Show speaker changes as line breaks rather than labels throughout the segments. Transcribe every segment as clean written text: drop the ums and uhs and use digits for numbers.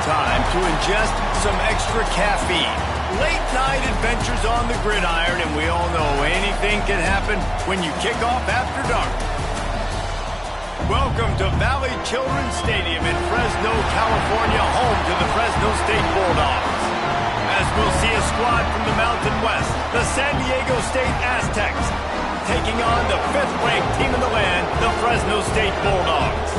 time to ingest some extra caffeine. Late night adventures on the gridiron, and we all know anything can happen when you kick off after dark. Welcome to Valley Children's Stadium in Fresno, California, home to the Fresno State Bulldogs. As we'll see a squad from the Mountain West, the San Diego State Aztecs, taking on the 5th-ranked team in the land, the Fresno State Bulldogs.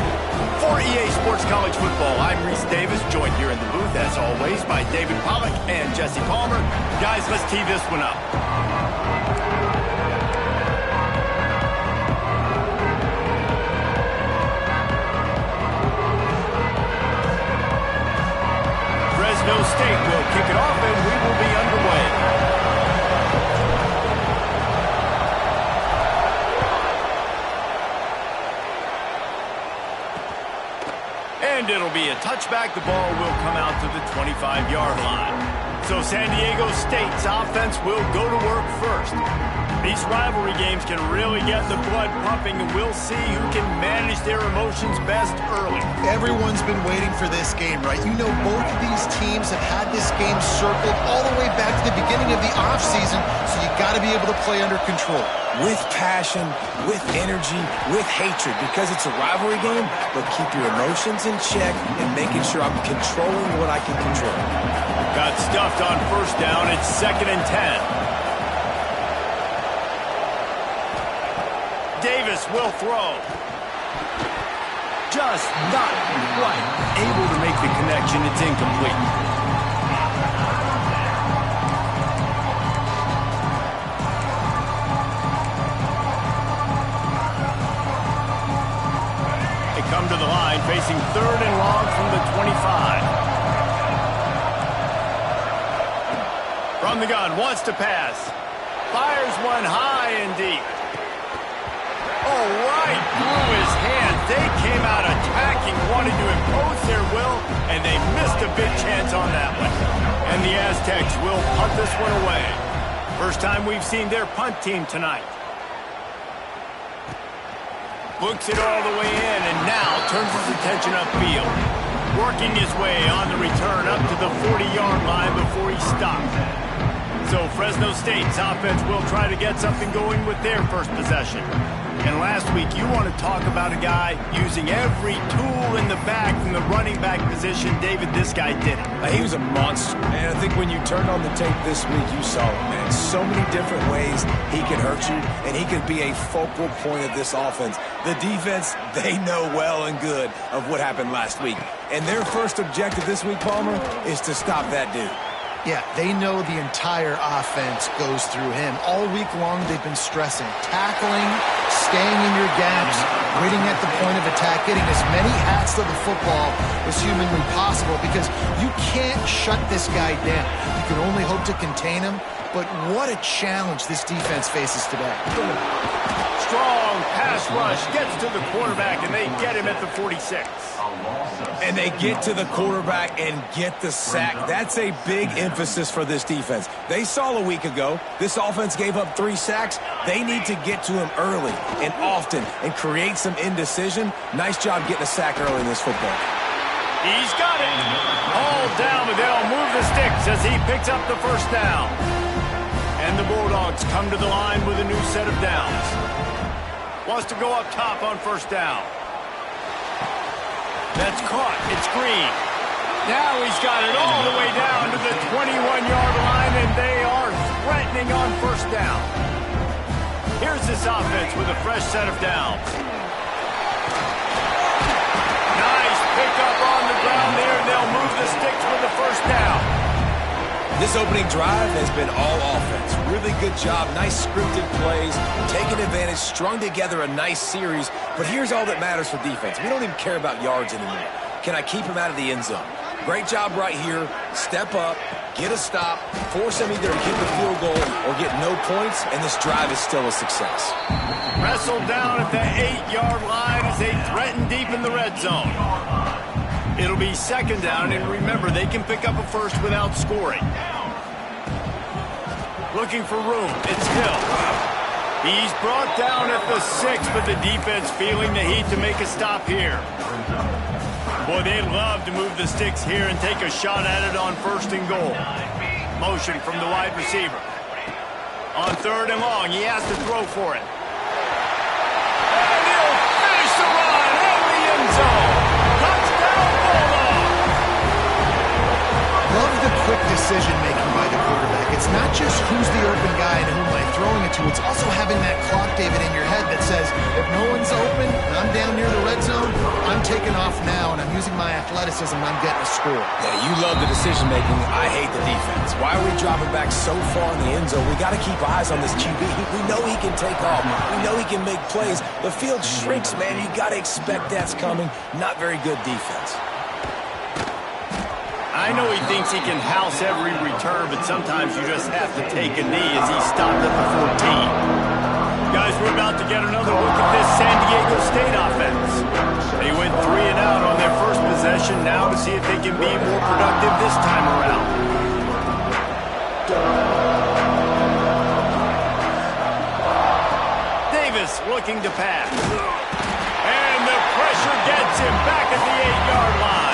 For EA Sports College Football, I'm Reese Davis, joined here in the booth, as always, by David Pollack and Jesse Palmer. Guys, let's tee this one up. Fresno State will kick it off, and we will be underway. And it'll be a touchback. The ball will come out to the 25-yard line. So San Diego State's offense will go to work first. These rivalry games can really get the blood pumping, and we'll see who can manage their emotions best early.
Everyone's been waiting for this game, right? You know, both of these teams have had this game circled all the way back to the beginning of the offseason, so you got to be able to play under control.
With passion, with energy, with hatred, because it's a rivalry game, but keep your emotions in check and making sure I'm controlling what I can control.
Got stuffed on first down. It's 2nd and 10. Davis will throw. Just not quite able to make the connection. It's incomplete. Come to the line, facing 3rd and long from the 25. From the gun, wants to pass. Fires one high and deep. Oh, right through his hands. They came out attacking, wanted to impose their will, and they missed a big chance on that one. And the Aztecs will punt this one away. First time we've seen their punt team tonight. Looks it all the way in, and now turns his attention upfield. Working his way on the return up to the 40-yard line before he stopped. So Fresno State's offense will try to get something going with their first possession. And last week, you want to talk about a guy using every tool in the bag from the running back position. David, this guy did it.
He was a monster, man. I think when you turned on the tape this week, you saw it, man. So many different ways he can hurt you, and he can be a focal point of this offense. The defense, they know well and good of what happened last week. And their first objective this week, Palmer, is to stop that dude.
Yeah, they know the entire offense goes through him. All week long, they've been stressing, tackling, staying in your gaps, waiting at the point of attack, getting as many hats to the football as humanly possible, because you can't shut this guy down. You can only hope to contain him, but what a challenge this defense faces today.
Strong pass rush, gets to the quarterback, and they get him at the 46.
And they get to the quarterback and get the sack. That's a big emphasis for this defense. They saw a week ago, this offense gave up 3 sacks. They need to get to him early and often and create some indecision. Nice job getting a sack early in this football.
He's got it. All down, but they'll move the sticks as he picks up the first down. And the Bulldogs come to the line with a new set of downs. Wants to go up top on first down. That's caught. It's Green. Now he's got it all the way down to the 21-yard line, and they are threatening on first down. Here's this offense with a fresh set of downs. Nice pickup on the ground there, and they'll move the sticks with the first down.
This opening drive has been all offense. Really good job. Nice scripted plays. Taking advantage, strung together a nice series. But here's all that matters for defense. We don't even care about yards anymore. Can I keep him out of the end zone? Great job right here. Step up, get a stop, force him either to get the field goal or get no points, and this drive is still a success.
Wrestled down at the 8-yard line as they threaten deep in the red zone. It'll be second down, and remember, they can pick up a first without scoring. Looking for room. It's Hill. He's brought down at the 6, but the defense feeling the heat to make a stop here. Boy, they'd love to move the sticks here and take a shot at it on 1st and goal. Motion from the wide receiver. On 3rd and long, he has to throw for it. And he'll finish the run in the end zone. Touchdown, Bulldogs!
Love the quick decision-making by the quarterback. It's not just who's the open guy and who am I throwing it to. It's also having that clock, David, in your head that says, if no one's open and I'm down near the red zone, I'm taking off now and I'm using my athleticism and I'm getting a score.
Yeah, you love the decision-making. I hate the defense. Why are we dropping back so far in the end zone? We got to keep eyes on this QB. We know he can take off. We know he can make plays. The field shrinks, man. You got to expect that's coming. Not very good defense.
I know he thinks he can house every return, but sometimes you just have to take a knee as he stopped at the 14. Guys, we're about to get another look at this San Diego State offense. They went 3 and out on their first possession, now to see if they can be more productive this time around. Davis looking to pass. And the pressure gets him back at the 8-yard line.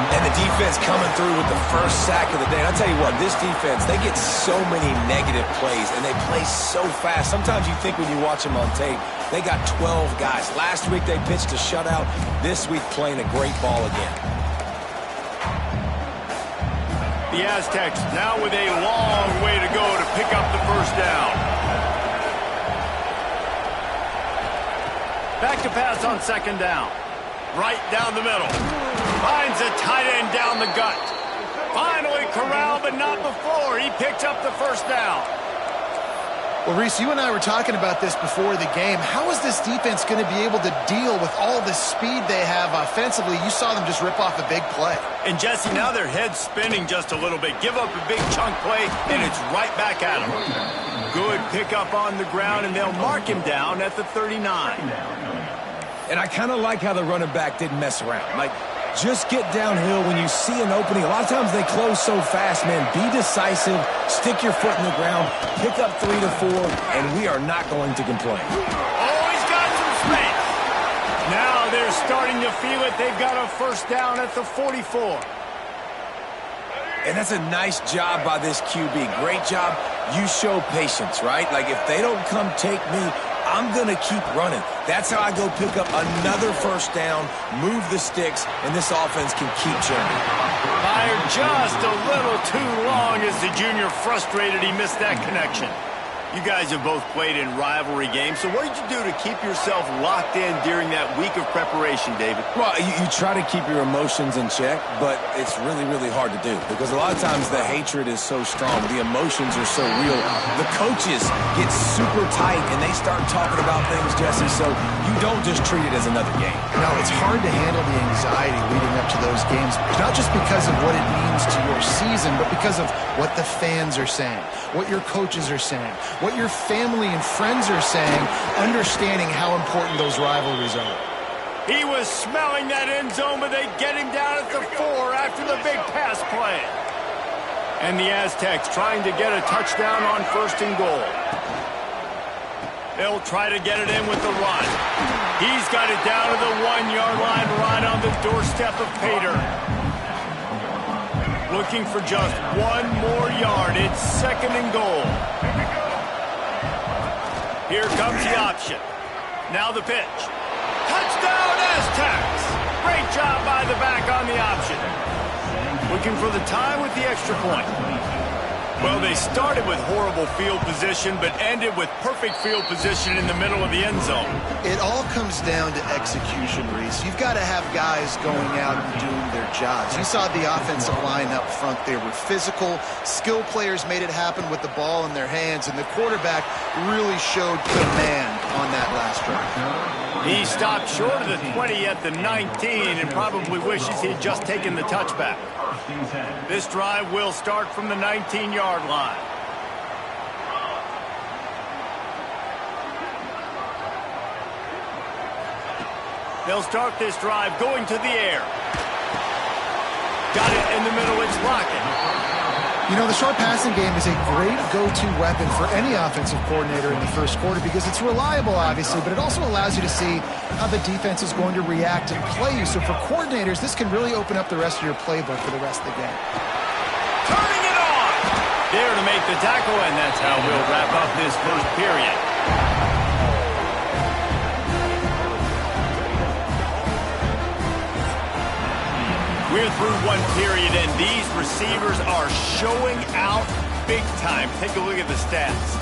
And the defense coming through with the first sack of the day. And I'll tell you what, this defense, they get so many negative plays, and they play so fast. Sometimes you think when you watch them on tape, they got 12 guys. Last week they pitched a shutout. This week playing a great ball again.
The Aztecs now with a long way to go to pick up the first down. Back to pass on 2nd down. Right down the middle. Finds a tight end down the gut. Finally corralled, but not before. He picked up the first down.
Well, Reese, you and I were talking about this before the game. How is this defense going to be able to deal with all the speed they have offensively? You saw them just rip off a big play. And,
Jesse, now their head's spinning just a little bit. Give up a big chunk play, and it's right back at them. Good pickup on the ground, and they'll mark him down at the 39.
And I kind of like how the running back didn't mess around. Like, just get downhill when you see an opening. A lot of times they close so fast, man. Be decisive, stick your foot in the ground, pick up 3 to 4, and we are not going to complain.
Oh, he's got some space. Now they're starting to feel it. They've got a first down at the 44.
And that's a nice job by this QB. Great job. You show patience, right? Like, if they don't come take me, I'm going to keep running. That's how I go pick up another first down, move the sticks, and this offense can keep churning.
Fired just a little too long as the junior frustrated he missed that connection. You guys have both played in rivalry games, so what did you do to keep yourself locked in during that week of preparation, David?
Well, you try to keep your emotions in check, but it's really, really hard to do because a lot of times the hatred is so strong. The emotions are so real. The coaches get super tight, and they start talking about things, Jesse, so you don't just treat it as another game.
No, it's hard to handle the anxiety leading up to those games, not just because of what it means to your season, but because of what the fans are saying, what your coaches are saying, what your family and friends are saying, understanding how important those rivalries are.
He was smelling that end zone, but they get him down at the 4 after the big pass play. And the Aztecs trying to get a touchdown on 1st and goal. They'll try to get it in with the run. He's got it down to the 1-yard line right on the doorstep of Pater. Looking for just 1 more yard. It's 2nd and goal. Here comes the option. Now the pitch. Touchdown, Aztecs! Great job by the back on the option. Looking for the tie with the extra point. Well, they started with horrible field position, but ended with perfect field position in the middle of the end zone.
It all comes down to execution, Reese. You've got to have guys going out and doing their jobs. You saw the offensive line up front. They were physical. Skill players made it happen with the ball in their hands, and the quarterback really showed command on that last drive.
He stopped short of the 20 at the 19 and probably wishes he'd just taken the touchback. This drive will start from the 19-yard line. They'll start this drive going to the air. Got it in the middle, it's Lockett.
You know, the short passing game is a great go-to weapon for any offensive coordinator in the first quarter because it's reliable, obviously, but it also allows you to see how the defense is going to react and play you. So for coordinators, this can really open up the rest of your playbook for the rest of the game.
Turning it on! There to make the tackle, and that's how we'll wrap up this first period. We're through one period, and these receivers are showing out big time. Take a look at the stats.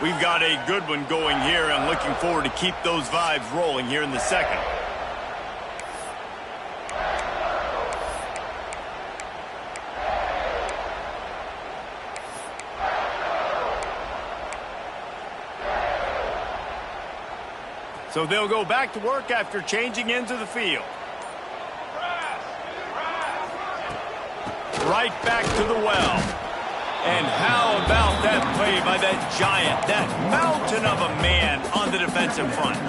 We've got a good one going here. I'm looking forward to keep those vibes rolling here in the second. So they'll go back to work after changing into the field. Right back to the well. And how about that play by that giant, that mountain of a man on the defensive front?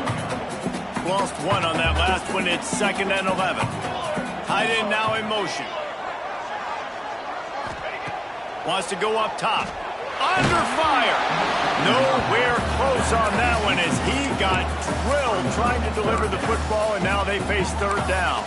Lost one on that last one. It's 2nd and 11. Tight end now in motion. Wants to go up top. Under fire. Nowhere close on that one as he got drilled trying to deliver the football, and now they face 3rd down.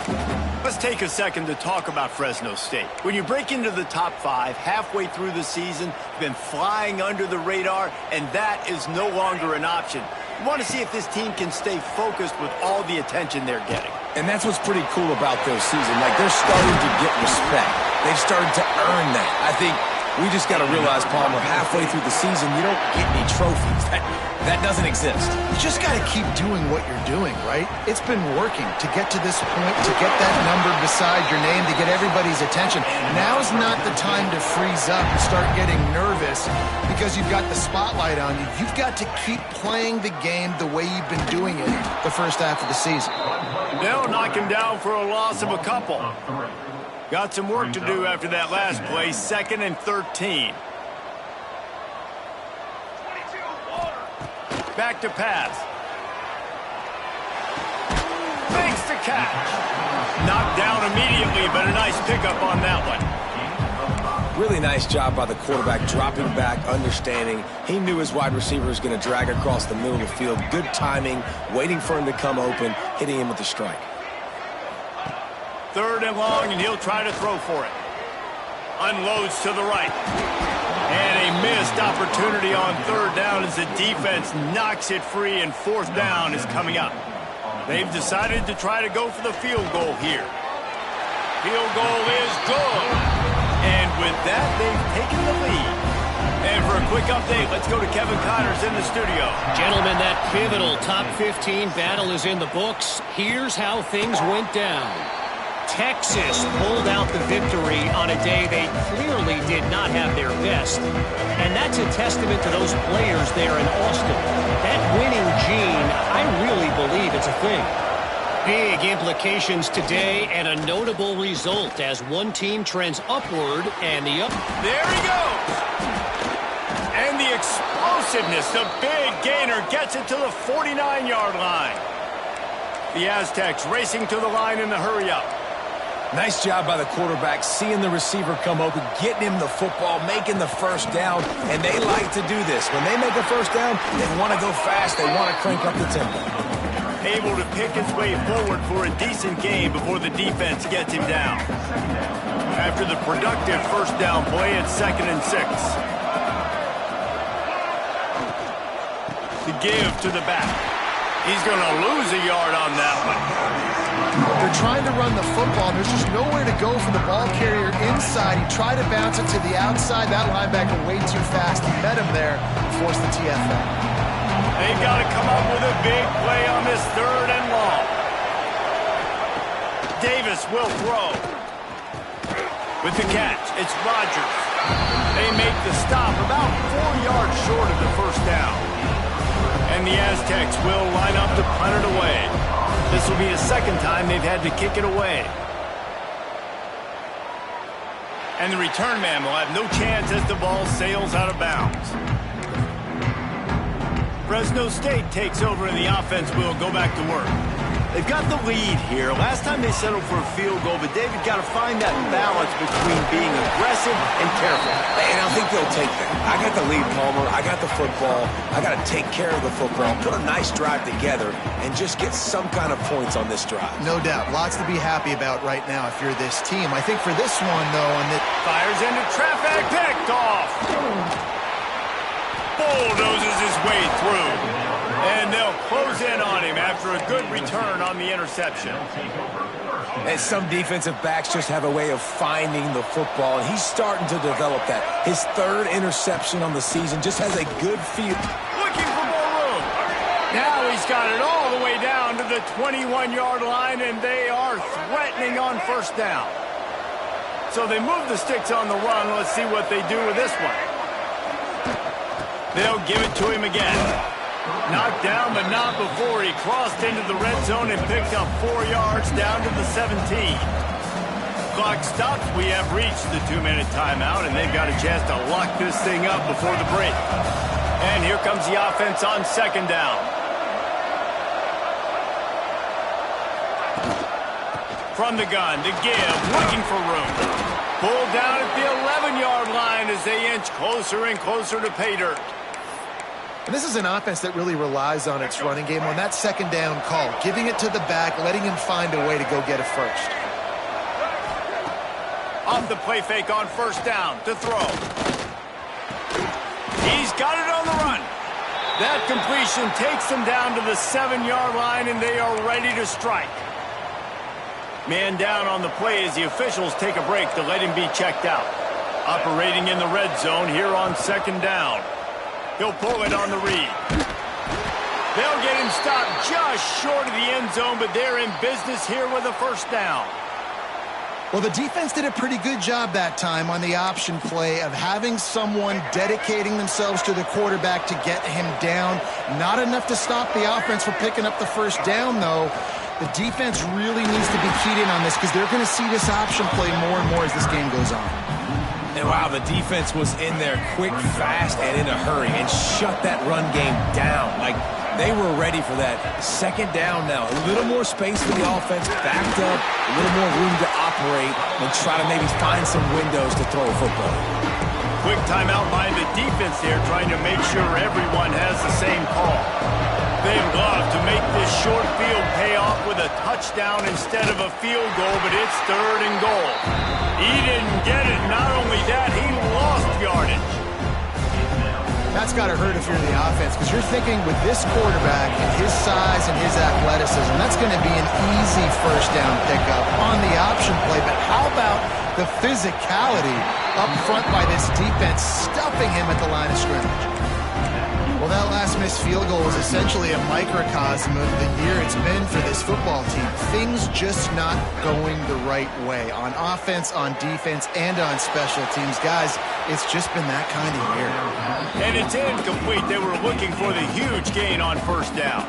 Let's take a second to talk about Fresno State. When you break into the top 5 halfway through the season, you've been flying under the radar, and that is no longer an option. You want to see if this team can stay focused with all the attention they're getting.
And that's what's pretty cool about their season. Like, they're starting to get respect. They've started to earn that. I think we just got to realize, Palmer, halfway through the season, you don't get any trophies. That doesn't exist.
You just got to keep doing what you're doing, right? It's been working to get to this point, to get that number beside your name, to get everybody's attention. Now's not the time to freeze up and start getting nervous because you've got the spotlight on you. You've got to keep playing the game the way you've been doing it the first half of the season.
They'll knock him down for a loss of a couple. Got some work to do after that last play, 2nd and 13. Back to pass. Makes the catch. Knocked down immediately, but a nice pickup on that one.
Really nice job by the quarterback, dropping back, understanding. He knew his wide receiver was going to drag across the middle of the field. Good timing, waiting for him to come open, hitting him with the strike.
3rd and long, and he'll try to throw for it. Unloads to the right. And a missed opportunity on 3rd down as the defense knocks it free, and 4th down is coming up. They've decided to try to go for the field goal here. Field goal is good. And with that, they've taken the lead. And for a quick update, let's go to Kevin Connors in the studio.
Gentlemen, that pivotal top 15 battle is in the books. Here's how things went down. Texas pulled out the victory on a day they clearly did not have their best. And that's a testament to those players there in Austin. That winning gene, I really believe it's a thing. Big implications today and a notable result as one team trends upward and the other.
There he goes. And the explosiveness, the big gainer gets it to the 49-yard line. The Aztecs racing to the line in the hurry-up.
Nice job by the quarterback, seeing the receiver come open, getting him the football, making the 1st down, and they like to do this. When they make a 1st down, they want to go fast, they want to crank up the tempo.
Able to pick his way forward for a decent game before the defense gets him down. After the productive 1st down play, it's 2nd and 6. The give to the back. He's going to lose a yard on that one.
They're trying to run the football. There's just nowhere to go for the ball carrier inside. He tried to bounce it to the outside. That linebacker way too fast. He met him there and forced the TFL.
They've got to come up with a big play on this 3rd and long. Davis will throw. With the catch, it's Rodgers. They make the stop about 4 yards short of the 1st down. And the Aztecs will line up to punt it away. This will be the 2nd time they've had to kick it away. And the return man will have no chance as the ball sails out of bounds. Fresno State takes over and the offense will go back to work. They've got the lead here. Last time they settled for a field goal, but David got to find that balance between being aggressive and careful.
And I think they'll take that. I got the lead, Palmer. I got the football. I got to take care of the football, put a nice drive together, and just get some kind of points on this drive.
No doubt. Lots to be happy about right now if you're this team. I think for this one, though, on the...
Fires into traffic, picked off. Bulldozes his way through. And they'll close in on him after a good return on the interception.
And some defensive backs just have a way of finding the football, and he's starting to develop that. His third interception on the season just has a good feel.
Looking for more room. Now he's got it all the way down to the 21-yard line, and they are threatening on first down. So they move the sticks on the run. Let's see what they do with this one. They'll give it to him again. Knocked down, but not before he crossed into the red zone and picked up 4 yards down to the 17. Clock stops. We have reached the 2-minute timeout, and they've got a chance to lock this thing up before the break. And here comes the offense on second down. From the gun, to give, looking for room. Pulled down at the 11-yard line as they inch closer and closer to pay dirt.
And this is an offense that really relies on its running game on that second down call, giving it to the back, letting him find a way to go get a first.
Off the play fake on first down to throw. He's got it on the run. That completion takes them down to the 7-yard line, and they are ready to strike. Man down on the play as the officials take a break to let him be checked out. Operating in the red zone here on second down. He'll pull it on the read. They'll get him stopped just short of the end zone, but they're in business here with a first down.
Well, the defense did a pretty good job that time on the option play of having someone dedicating themselves to the quarterback to get him down. Not enough to stop the offense from picking up the first down, though. The defense really needs to be keyed in on this because they're going to see this option play more and more as this game goes on.
And wow, the defense was in there quick, fast, and in a hurry and shut that run game down. Like, they were ready for that. Second down now. A little more space for the offense, backed up, a little more room to operate, and try to maybe find some windows to throw a football.
Quick timeout by the defense there, trying to make sure everyone has the same call. They'd love to make this short field pay off with a touchdown instead of a field goal, but it's third and goal. He didn't get it. Not only that, he lost yardage.
That's got to hurt if you're the offense because you're thinking with this quarterback and his size and his athleticism, that's going to be an easy first down pickup on the option play. But how about the physicality up front by this defense, stuffing him at the line of scrimmage? Well, that last missed field goal was essentially a microcosm of the year it's been for this football team. Things just not going the right way on offense, on defense, and on special teams. Guys, it's just been that kind of year.
And it's incomplete. They were looking for the huge gain on first down.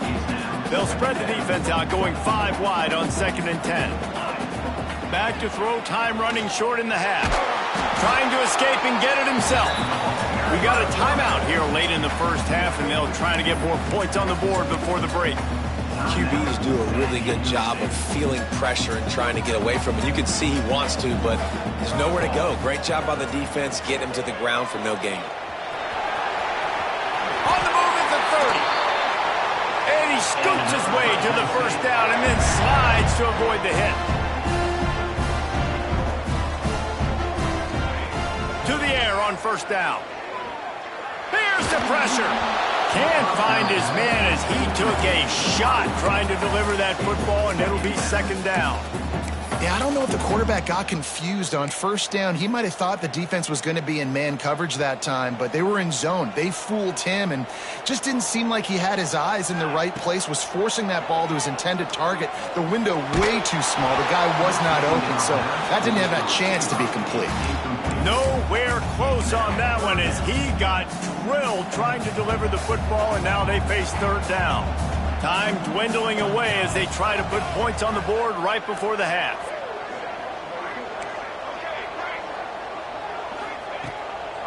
They'll spread the defense out, going 5 wide on 2nd and 10. Back to throw, time running short in the half. Trying to escape and get it himself. We got a timeout here late in the first half, and they'll try to get more points on the board before the break.
QBs do a really good job of feeling pressure and trying to get away from it. You can see he wants to, but there's nowhere to go. Great job by the defense, getting him to the ground for no gain.
On the move at the 30. And he scoops his way to the first down and then slides to avoid the hit. To the air on first down. Here's the pressure. Can't find his man as he took a shot trying to deliver that football, and it'll be 2nd down.
Yeah, I don't know if the quarterback got confused on first down. He might have thought the defense was going to be in man coverage that time, but they were in zone. They fooled him and just didn't seem like he had his eyes in the right place, was forcing that ball to his intended target. The window way too small. The guy was not open, so that didn't have that chance to be complete.
Nowhere close on that one as he got drilled trying to deliver the football, and now they face 3rd down. Time dwindling away as they try to put points on the board right before the half.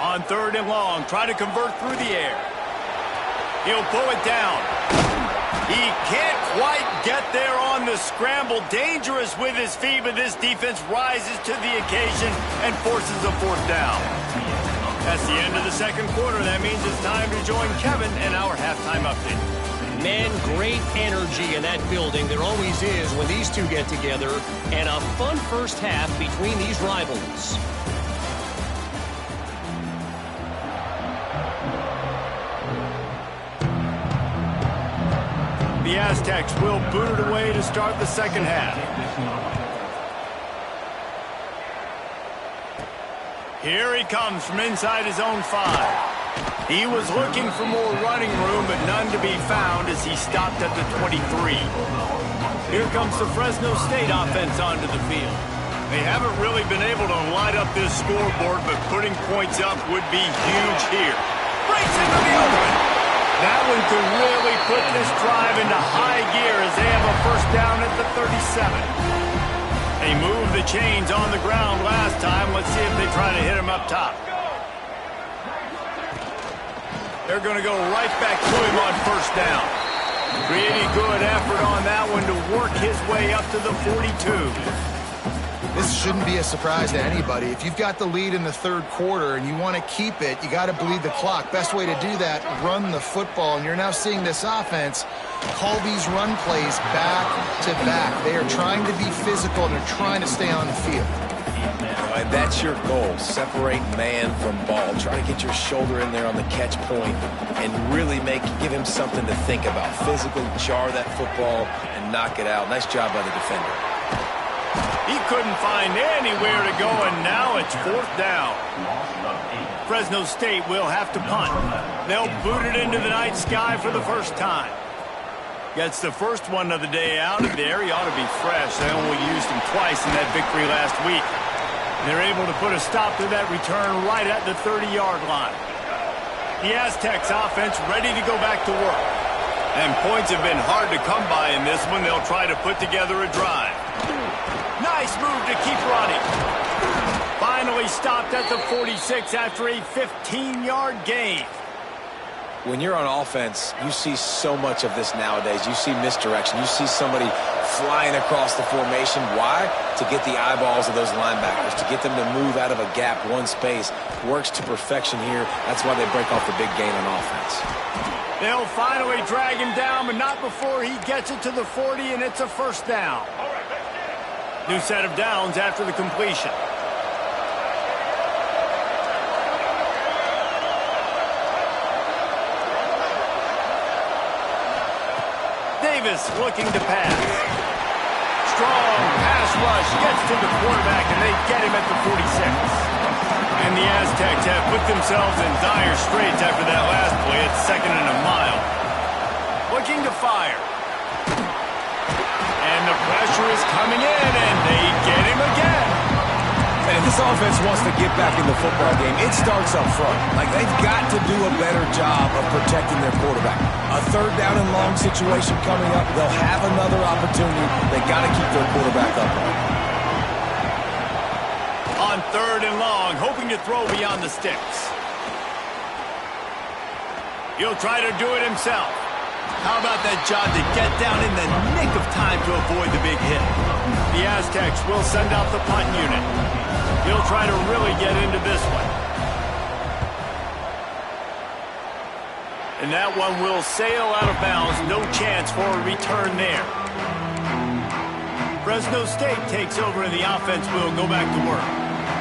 On 3rd and long, try to convert through the air. He'll pull it down. He can't quite get there on the scramble. Dangerous with his feet, but this defense rises to the occasion and forces a fourth down. That's the end of the second quarter. That means it's time to join Kevin in our halftime update.
Man, great energy in that building. There always is when these two get together. And a fun first half between these rivals.
The Aztecs will boot it away to start the second half. Here he comes from inside his own 5. He was looking for more running room, but none to be found as he stopped at the 23. Here comes the Fresno State offense onto the field. They haven't really been able to light up this scoreboard, but putting points up would be huge here. Breaks into the open. That one could really put this drive into high gear as they have a first down at the 37. They moved the chains on the ground last time. Let's see if they try to hit him up top. They're going to go right back to him on first down. Pretty good effort on that one to work his way up to the 42.
This shouldn't be a surprise to anybody. If you've got the lead in the third quarter and you want to keep it, you got to bleed the clock. Best way to do that, run the football. And you're now seeing this offense call these run plays back to back. They are trying to be physical and they're trying to stay on the field.
And that's your goal. Separate man from ball. Try to get your shoulder in there on the catch point and really give him something to think about. Physically jar that football and knock it out. Nice job by the defender.
He couldn't find anywhere to go, and now it's fourth down. Fresno State will have to punt. They'll boot it into the night sky for the first time. Gets the first one of the day out of there. He ought to be fresh. They only used him twice in that victory last week. They're able to put a stop to that return right at the 30-yard line. The Aztecs offense ready to go back to work. And points have been hard to come by in this one. They'll try to put together a drive. Nice move to keep running. Finally stopped at the 46 after a 15-yard gain.
When you're on offense, you see so much of this nowadays. You see misdirection. You see somebody flying across the formation. Why? To get the eyeballs of those linebackers, to get them to move out of a gap, one space. Works to perfection here. That's why they break off the big gain on offense.
They'll finally drag him down, but not before he gets it to the 40, and it's a first down. New set of downs after the completion. Davis looking to pass. Strong pass rush gets to the quarterback, and they get him at the 46. And the Aztecs have put themselves in dire straits after that last play. It's 2nd and a mile. Looking to fire. And the pressure is coming in, and they get him again.
And if this offense wants to get back in the football game, it starts up front. Like, they've got to do a better job of protecting their quarterback. A third down and long situation coming up. They'll have another opportunity. They got to keep their quarterback upright.
On 3rd and long, hoping to throw beyond the sticks. He'll try to do it himself. How about that job to get down in the nick of time to avoid the big hit? The Aztecs will send out the punt unit. He'll try to really get into this one. And that one will sail out of bounds. No chance for a return there. Fresno State takes over and the offense will go back to work.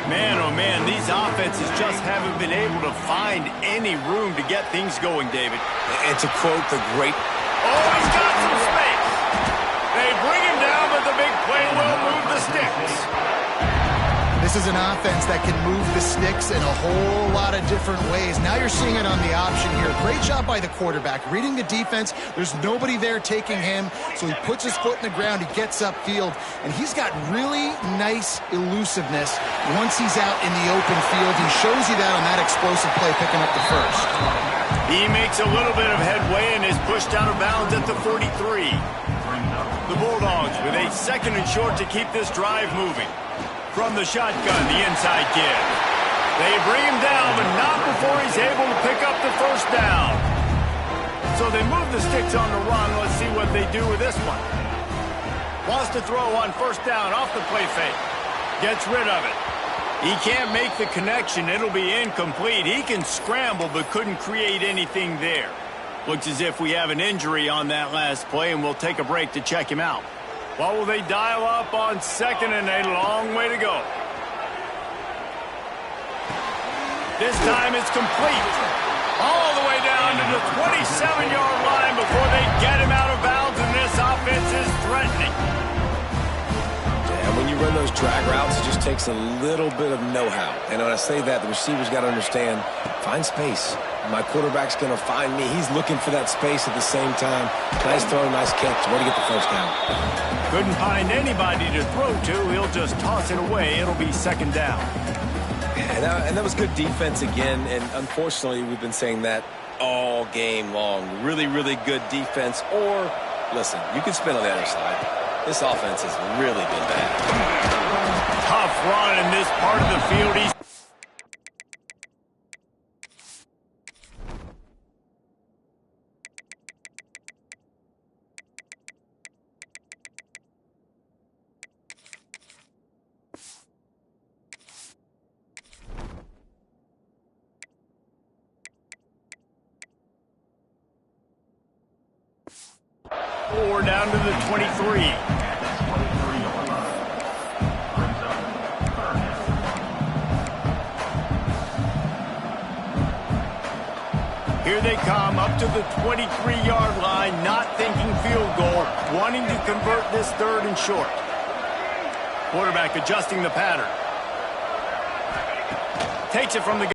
Man, oh man, these offenses just haven't been able to find any room to get things going, David.
And to quote the great...
Oh, he's got some space. They bring him down, but the big play will move the sticks.
This is an offense that can move the sticks in a whole lot of different ways. Now you're seeing it on the option here. Great job by the quarterback. Reading the defense, there's nobody there taking him, so he puts his foot in the ground, he gets upfield, and he's got really nice elusiveness once he's out in the open field. He shows you that on that explosive play, picking up the first.
He makes a little bit of headway and is pushed out of bounds at the 43. The Bulldogs with a 2nd and short to keep this drive moving. From the shotgun, the inside give. They bring him down, but not before he's able to pick up the first down. So they move the sticks on the run. Let's see what they do with this one. Wants to throw on first down off the play fake. Gets rid of it. He can't make the connection. It'll be incomplete. He can scramble but couldn't create anything there. Looks as if we have an injury on that last play, and we'll take a break to check him out. What will they dial up on second and a long way to go? This time it's complete. All the way down to the 27-yard line before they get him out of bounds, and this offense is threatening.
And when you run those drag routes, it just takes a little bit of know-how. And when I say that, the receiver's got to understand, find space. My quarterback's going to find me. He's looking for that space at the same time. Nice throw, nice catch. Way to get the first down.
Couldn't find anybody to throw to. He'll just toss it away. It'll be second down.
And that was good defense again. And unfortunately, we've been saying that all game long. Really, really good defense. Or, listen, you can spin on the other side. This offense has really been bad.
Tough run in this part of the field. He's down to the 23. Here they come up to the 23-yard line, not thinking field goal, wanting to convert this third and short. Quarterback adjusting the pattern. Takes it from the